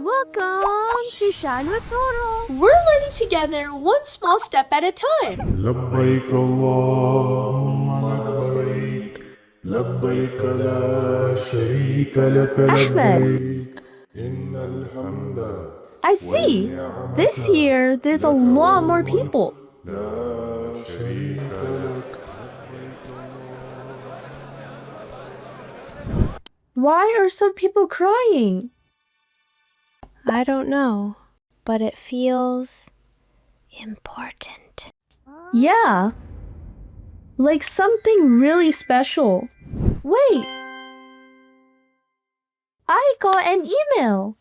Welcome to Shine with Tara. We're learning together one small step at a time. لبيك اللهم لبيك لبيك لا شريك لك Ahmed, لبيك إن الحمد I see. This year, there's a lot more people. لا شريك لك. Why are some people crying? I don't know, but it feels important. Yeah. Like something really special. Wait. I got an email.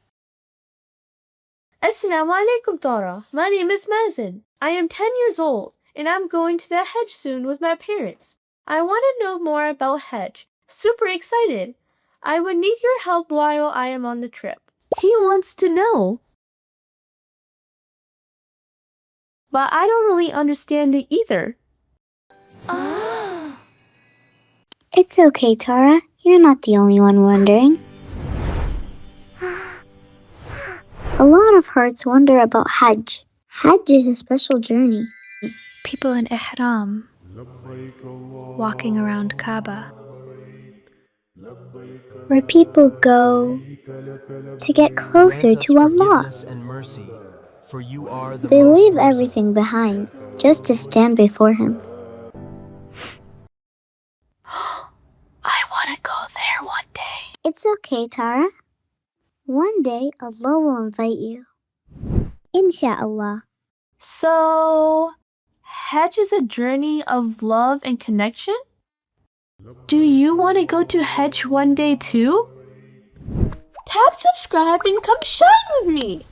Assalamu alaikum, Tara. My name is Mazen. I am 10 years old, and I'm going to the Hajj soon with my parents. I want to know more about Hajj. Super excited. I would need your help while I am on the trip. He wants to know. But I don't really understand it either. It's okay, Tara. You're not the only one wondering. A lot of hearts wonder about Hajj. Hajj is a special journey. People in ihram, walking around Kaaba. Where people go to get closer to Allah. And mercy, for you are the They most leave merciful. everything behind just to stand before Him. I want to go there one day. It's okay, Tara. One day Allah will invite you. InshAllah. So, Hajj is a journey of love and connection? Do you want to go to Hajj one day too? Tap subscribe and come shine with me.